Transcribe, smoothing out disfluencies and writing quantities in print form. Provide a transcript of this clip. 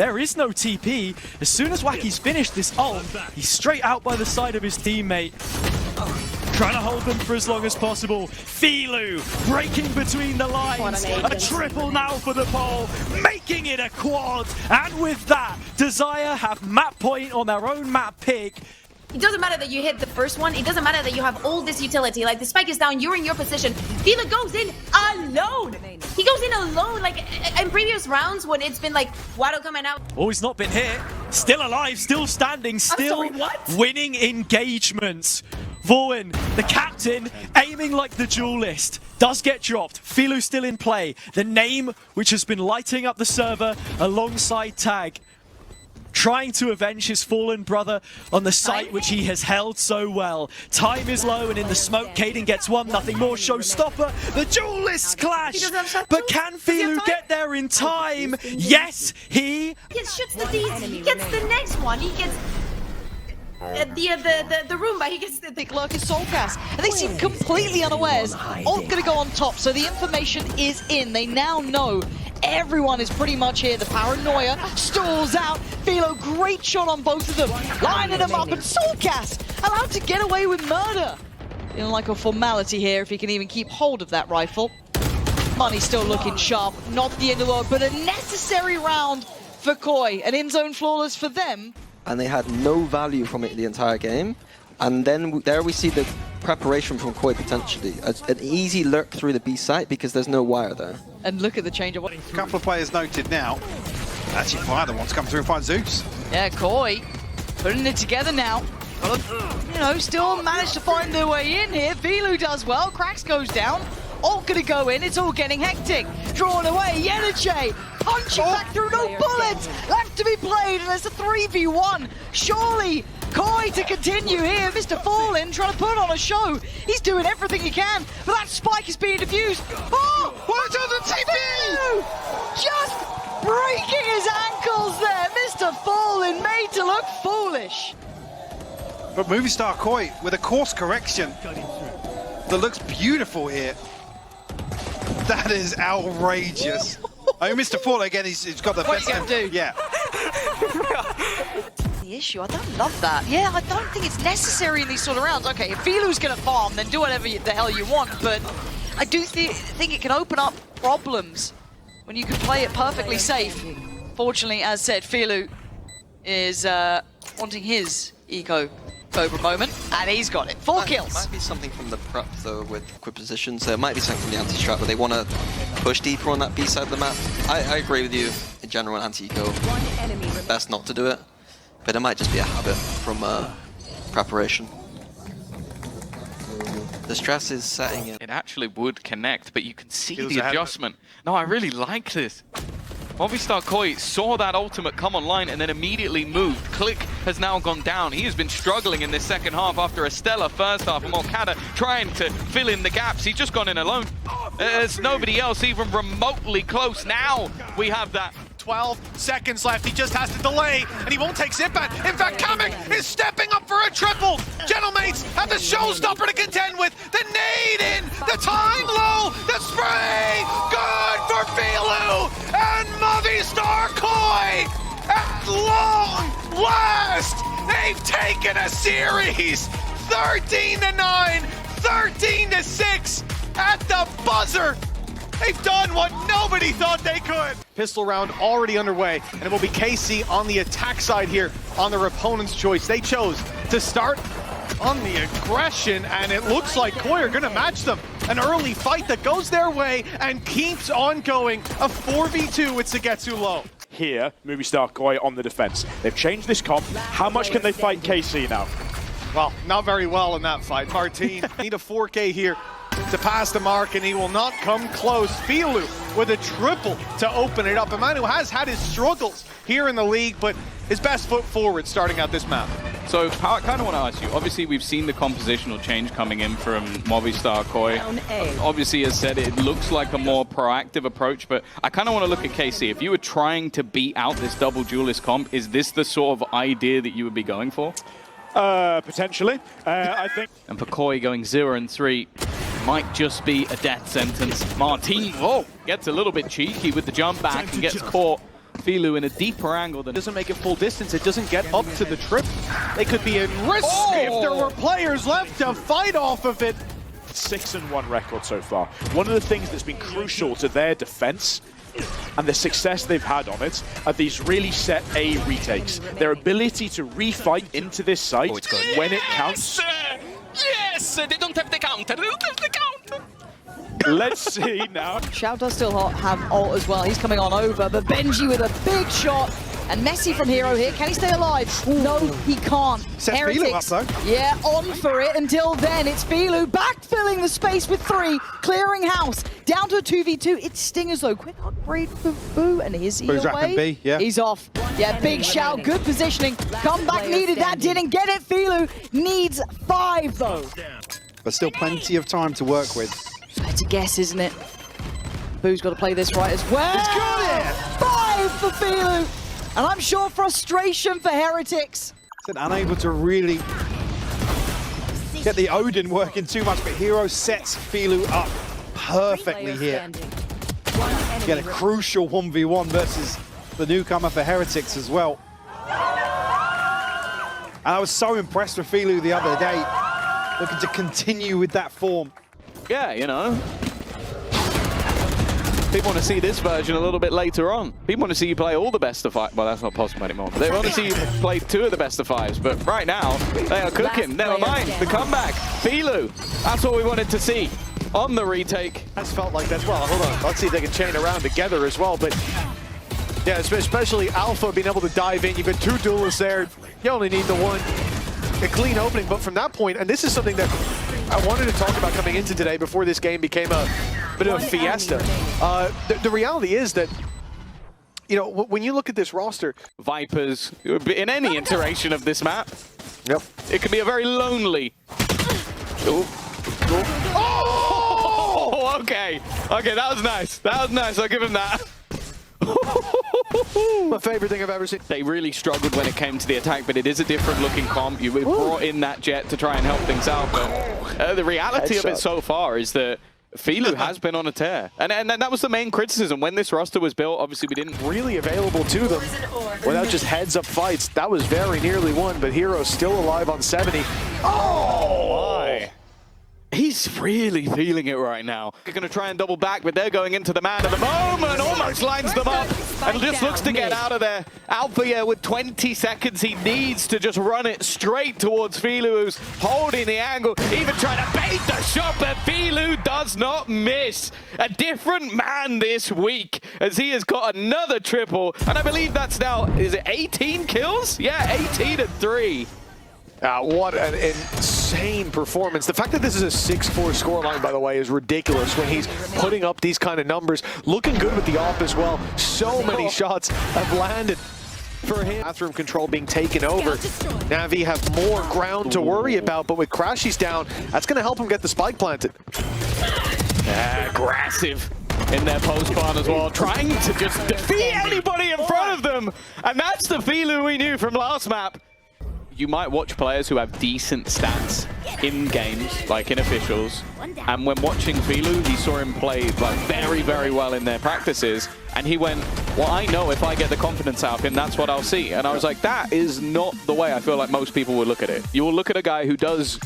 there is no TP. As soon as Wacky's finished this ult, he's straight out by the side of his teammate. Trying to hold them for as long as possible. Filu breaking between the lines. A triple now for the pole, making it a quad. And with that, Desire have map point on their own map pick. It doesn't matter that you hit the first one. It doesn't matter that you have all this utility. Like, the spike is down, you're in your position. Filu goes in alone. He goes in alone. Like, in previous rounds when it's been like, Waddle coming out. Oh, he's not been hit. Still alive, still standing, still winning engagements. Vorwin, the captain, aiming like the duelist, does get dropped. Filu still in play. The name which has been lighting up the server alongside Tag, trying to avenge his fallen brother on the site which he has held so well. Time is low, and in the smoke, Kaden gets one, nothing more. Showstopper, the duelists clash. But can Filu get there in time? Yes, he shoots the D's, he gets the next one, he gets the Roomba, he gets the big lurk is Soulcast, and they seem completely unawares. Ult gonna go on top, so the information is in. They now know everyone is pretty much here. The paranoia stalls out. Filu, great shot on both of them, lining them up, and Soulcast allowed to get away with murder. Feeling like a formality here if he can even keep hold of that rifle. Money still looking sharp, not the end of the world, but a necessary round for Koi. An in-zone flawless for them. And they had no value from it the entire game. And then there we see the preparation from Koi potentially. An easy lurk through the B site because there's no wire there. And look at the change of what. A couple of players noted now. Actually, Fire wants to come through and find Zeus. Yeah, Koi putting it together now. You know, still managed to find their way in here. Filu does well. Cracks goes down. Ult gonna go in. It's all getting hectic. Drawn away. Yenache punching back through. No bullets left to be played. And there's a 3v1. Surely Koi to continue here. Mr. Fallen trying to put on a show. He's doing everything he can. But that spike is being defused. Oh! Watch out the TP! Just breaking his ankles there. Mr. Fallen made to look foolish. But Movie Star Koi with a course correction that looks beautiful here. That is outrageous. I mean, Mr. Fallen again, he's got the best. What are you gonna do? Yeah. The issue, I don't love that. Yeah, I don't think it's necessary in these sort of rounds. Okay, if Filu's gonna farm, then do whatever the hell you want, but I do think it can open up problems when you can play it perfectly safe. Fortunately, as said, Filu is wanting his eco Cobra moment, and he's got it. 4 kills. Might be something from the prep though with quick position, so it might be something from the anti-strat, but they want to push deeper on that B side of the map. I agree with you in general, anti-eco, best not to do it, but it might just be a habit from preparation. The stress is setting in. It actually would connect, but you can see the adjustment. No, I really like this. Movistar Koi saw that ultimate come online and then immediately moved. Click has now gone down. He has been struggling in this second half after a stellar first half. And Morkada trying to fill in the gaps. He's just gone in alone. There's nobody else even remotely close. Now we have that. 12 seconds left. He just has to delay, and he won't take Zipan. In fact, Kamek is stepping up for a triple. Gentlemates have the showstopper to contend with. The nade in, the time low, the spray. Good for Filu and Movistar Koi. At long last, they've taken a series. 13-9, 13-6 at the buzzer. They've done what nobody thought they could. Pistol round already underway, and it will be KC on the attack side here on their opponent's choice. They chose to start on the aggression, and it looks like Koi are going to match them. An early fight that goes their way and keeps on going. A 4v2 with Sagetsu low. Here, Movistar Koi on the defense. They've changed this comp. How much can they fight KC now? Well, not very well in that fight. Martin need a 4K here to pass the mark, and he will not come close. Filu with a triple to open it up. A man who has had his struggles here in the league, but his best foot forward starting out this map. So, I kind of want to ask you, obviously we've seen the compositional change coming in from Movistar Koi. Obviously, as said, it looks like a more proactive approach, but I kind of want to look at KC. If you were trying to beat out this double duelist comp, is this the sort of idea that you would be going for? Potentially, I think. And for Koi going 0-3 might just be a death sentence. Martin, gets a little bit cheeky with the jump back and gets caught Filu in a deeper angle than... Doesn't make it full distance, it doesn't get up to the trip. They could be in risk if there were players left to fight off of it. 6-1 record so far. One of the things that's been crucial to their defense and the success they've had on it are these really set A retakes. Their ability to refight into this site when it counts. Yes! They don't have the counter. They don't have the counter. Let's see now. Xiao does still have ult as well. He's coming on over, but Benji with a big shot. And Messi from Hero here. Can he stay alive? No, he can't. Sets Filu up, though. Yeah, on for it. Until then, it's Filu backfilling the space with 3, clearing house. Down to a 2v2. It's Stingers, though. Quick upgrade for Boo. And is he Boo's away? wrapping B, yeah. He's off. Yeah, big shout. Good positioning. Comeback needed. That didn't get it. Filu needs 5, though. But still plenty of time to work with. It's a guess, isn't it? Boo's got to play this right as well. It's got it! 5 for Filu. And I'm sure frustration for Heretics. Said unable to really get the Odin working too much, but Hero sets Filu up perfectly here. Get a crucial 1v1 versus the newcomer for Heretics as well. And I was so impressed with Filu the other day, looking to continue with that form. Yeah, you know. People want to see this version a little bit later on. People want to see you play all the best of 5. Well, that's not possible anymore. They want to see you play 2 of the best of 5s. But right now, they are cooking. Never mind. The comeback. Filu. That's what we wanted to see on the retake. That's felt like that. Well, hold on. Let's see if they can chain around together as well. But yeah, especially Alpha being able to dive in. You've got 2 duelists there. You only need the 1. A clean opening. But from that point, and this is something that I wanted to talk about coming into today before this game became a bit of a fiesta. The reality is that, you know, when you look at this roster, Vipers, in any iteration of this map, yep, it can be a very lonely. Oh! Okay. Okay, that was nice. That was nice. I'll give him that. My favorite thing I've ever seen. They really struggled when it came to the attack, but it is a different looking comp. You brought in that jet to try and help things out, but the reality of it so far is that Filu has been on a tear. And that was the main criticism. When this roster was built, obviously we didn't... Really available to them without just heads-up fights. That was very nearly won, but Hero's still alive on 70. Oh, my. He's really feeling it right now. They're going to try and double back, but they're going into the man at the moment. Almost lines them up and just looks to get out of there. Alpha, yeah, with 20 seconds, he needs to just run it straight towards Filu, who's holding the angle, even trying to bait the shot, but Filu does not miss. A different man this week, as he has got another triple, and I believe that's now, is it 18 kills? Yeah, 18-3. What an insane performance. The fact that this is a 6-4 scoreline, by the way, is ridiculous when he's putting up these kind of numbers. Looking good with the AWP as well. So many shots have landed for him. Bathroom control being taken over. Na'Vi have more ground to worry about, but with Crashies down, that's going to help him get the spike planted. Aggressive in their post spawn as well, trying to just defeat anybody in front of them. And that's the Filu we knew from last map. You might watch players who have decent stats in games, like in officials, and when watching Filu, he saw him play like very, very well in their practices, and he went, well, I know if I get the confidence out of him, that's what I'll see. And I was like, that is not the way I feel like most people would look at it. You will look at a guy who does